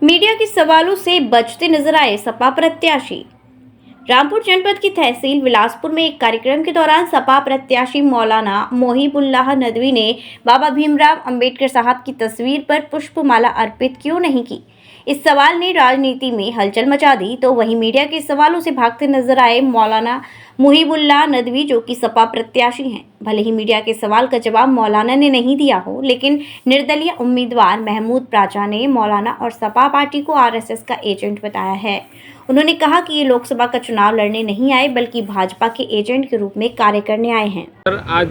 Media के सवालों से बचते नजर आए सपा प्रत्याशी। रामपुर जनपद की तहसील बिलासपुर में एक कार्यक्रम के दौरान सपा प्रत्याशी मौलाना मोहिबुल्लाह नदवी ने बाबा भीमराव अंबेडकर साहब की तस्वीर पर पुष्पमाला अर्पित क्यों नहीं की। इस सवाल ने राजनीति में हलचल मचा दी। तो वहीं मीडिया के सवालों से भागते नजर आए मौलाना मोहिबुल्लाह नदवी, जो कि सपा प्रत्याशी हैं। भले ही मीडिया के सवाल का जवाब मौलाना ने नहीं दिया हो, लेकिन निर्दलीय उम्मीदवार महमूद प्राचा ने मौलाना और सपा पार्टी को आरएसएस का एजेंट बताया है। उन्होंने कहा कि ये लोकसभा का चुनाव लड़ने नहीं आए, बल्कि भाजपा के एजेंट के रूप में कार्य करने आए हैं। सर, आज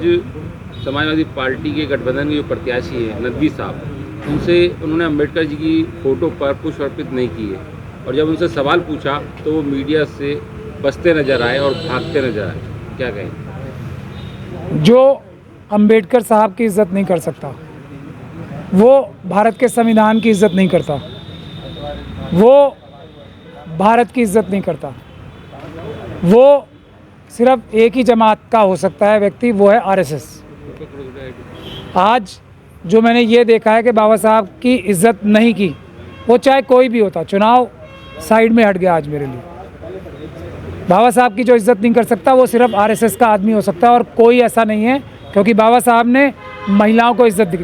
समाजवादी पार्टी के गठबंधन के जो प्रत्याशी है नदवी साहब, उनसे उन्होंने अंबेडकर जी की फ़ोटो पर पुष्प अर्पित नहीं की है, और जब उनसे सवाल पूछा तो वो मीडिया से बचते नजर आए और भागते नजर आए। क्या कहें? जो अंबेडकर साहब की इज़्ज़त नहीं कर सकता, वो भारत के संविधान की इज़्ज़त नहीं करता, वो भारत की इज़्ज़त नहीं करता। वो सिर्फ एक ही जमात का हो सकता है व्यक्ति, वो है आरएसएस। आज जो मैंने ये देखा है कि बाबा साहब की इज़्ज़त नहीं की, वो चाहे कोई भी होता, चुनाव साइड में हट गया आज मेरे लिए। बाबा साहब की जो इज़्ज़त नहीं कर सकता, वो सिर्फ आरएसएस का आदमी हो सकता है, और कोई ऐसा नहीं है। क्योंकि बाबा साहब ने महिलाओं को इज़्ज़त दी,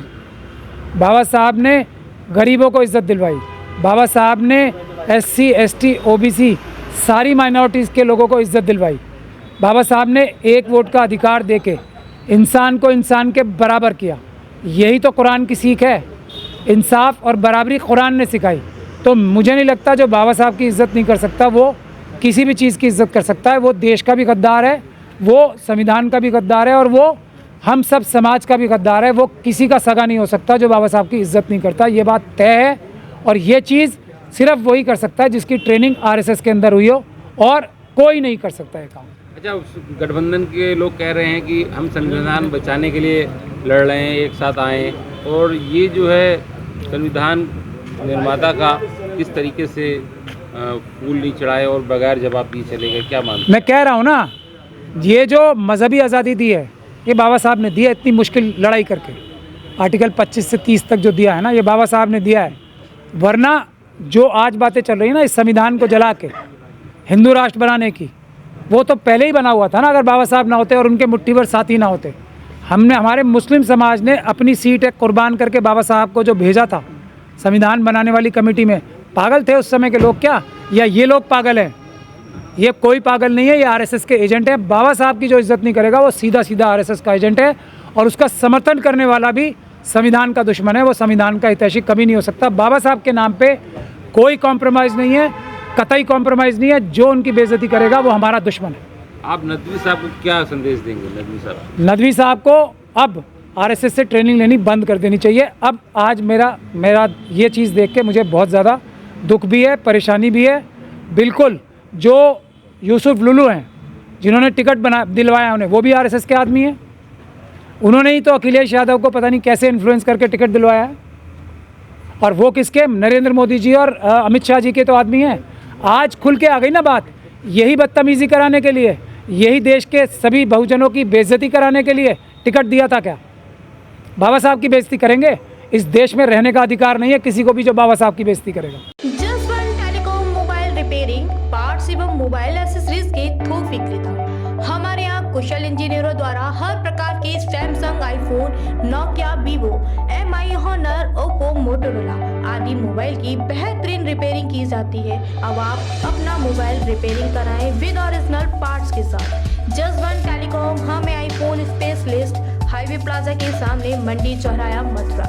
बाबा साहब ने गरीबों को इज़्ज़त दिलवाई, बाबा साहब ने एससी, एसटी, ओबीसी सारी माइनॉरिटीज़ के लोगों को इज़्ज़त दिलवाई। बाबा साहब ने एक वोट का अधिकार देके इंसान को इंसान के बराबर किया। यही तो कुरान की सीख है। इंसाफ और बराबरी कुरान ने सिखाई। तो मुझे नहीं लगता जो बाबा साहब की इज़्ज़त नहीं कर सकता, वो किसी भी चीज़ की इज़्ज़त कर सकता है। वो देश का भी गद्दार है, वो संविधान का भी गद्दार है, और वो हम सब समाज का भी गद्दार है। वो किसी का सगा नहीं हो सकता जो बाबा साहब की इज़्ज़त नहीं करता। ये बात तय है, और ये चीज़ सिर्फ वही कर सकता है जिसकी ट्रेनिंग आरएसएस के अंदर हुई हो, और कोई नहीं कर सकता है काम। अच्छा, गठबंधन के लोग कह रहे हैं कि हम संविधान बचाने के लिए लड़ रहे हैं, एक साथ आए, और ये जो है संविधान निर्माता का किस तरीके से फूल नहीं चढ़ाए और बगैर जवाब दिए चले गए। क्या मानते? मैं कह रहा हूँ ना, ये जो मजहबी आज़ादी दी है, ये बाबा साहब ने दिया, इतनी मुश्किल लड़ाई करके। आर्टिकल 25 से 30 तक जो दिया है ना, ये बाबा साहब ने दिया है। वरना जो आज बातें चल रही है ना, इस संविधान को जला के हिंदू राष्ट्र बनाने की, वो तो पहले ही बना हुआ था ना। अगर बाबा साहब ना होते और उनके मुट्ठी भर साथी ना होते, हमारे मुस्लिम समाज ने अपनी सीट कुर्बान करके बाबा साहब को जो भेजा था संविधान बनाने वाली कमेटी में। पागल थे उस समय के लोग क्या, या ये लोग पागल हैं? ये कोई पागल नहीं है, ये आरएसएस के एजेंट है। बाबा साहब की जो इज़्ज़त नहीं करेगा, वो सीधा सीधा आरएसएस का एजेंट है, और उसका समर्थन करने वाला भी संविधान का दुश्मन है। वो संविधान का हितैषी कभी नहीं हो सकता। बाबा साहब के नाम पे कोई कॉम्प्रोमाइज़ नहीं है, कतई कॉम्प्रोमाइज़ नहीं है। जो उनकी बेइज्जती करेगा वो हमारा दुश्मन है। आप नदवी साहब को क्या संदेश देंगे? नदवी साहब को अब आरएसएस से ट्रेनिंग लेनी बंद कर देनी चाहिए। अब आज मेरा ये चीज़ देख के मुझे बहुत ज़्यादा दुख भी है, परेशानी भी है। बिल्कुल, जो यूसुफ लुलू हैं, जिन्होंने टिकट दिलवाया उन्हें, वो भी आरएसएस के आदमी हैं। उन्होंने ही तो अखिलेश यादव को पता नहीं कैसे इन्फ्लुएंस करके टिकट दिलवाया है। और वो किसके? नरेंद्र मोदी जी और अमित शाह जी के तो आदमी हैं। आज खुल के आ गई ना बात। यही बदतमीज़ी कराने के लिए, यही देश के सभी बहुजनों की बेइज्जती कराने के लिए टिकट दिया था क्या? बाबा साहब की बेइज्जती करेंगे? इस देश में रहने का अधिकार नहीं है किसी को भी जो बाबा साहब की बेइज्जती करेगा। Just one telecom mobile repairing, parts एवं मोबाइल एक्सेसरीज के थोक विक्रेता। हमारे यहाँ कुशल इंजीनियरों द्वारा हर प्रकार के Samsung, iPhone, Nokia, Vivo, Mi, Honor, Oppo, Motorola आदि मोबाइल की बेहतरीन रिपेयरिंग की जाती है। अब आप अपना मोबाइल रिपेयरिंग कराएं विद ओरिजिनल पार्ट्स के साथ। जस्ट वन टेलीकॉम, हमें आईफोन स्पेशलिस्ट, हाईवे प्लाजा के सामने, मंडी चौराया, मथुरा।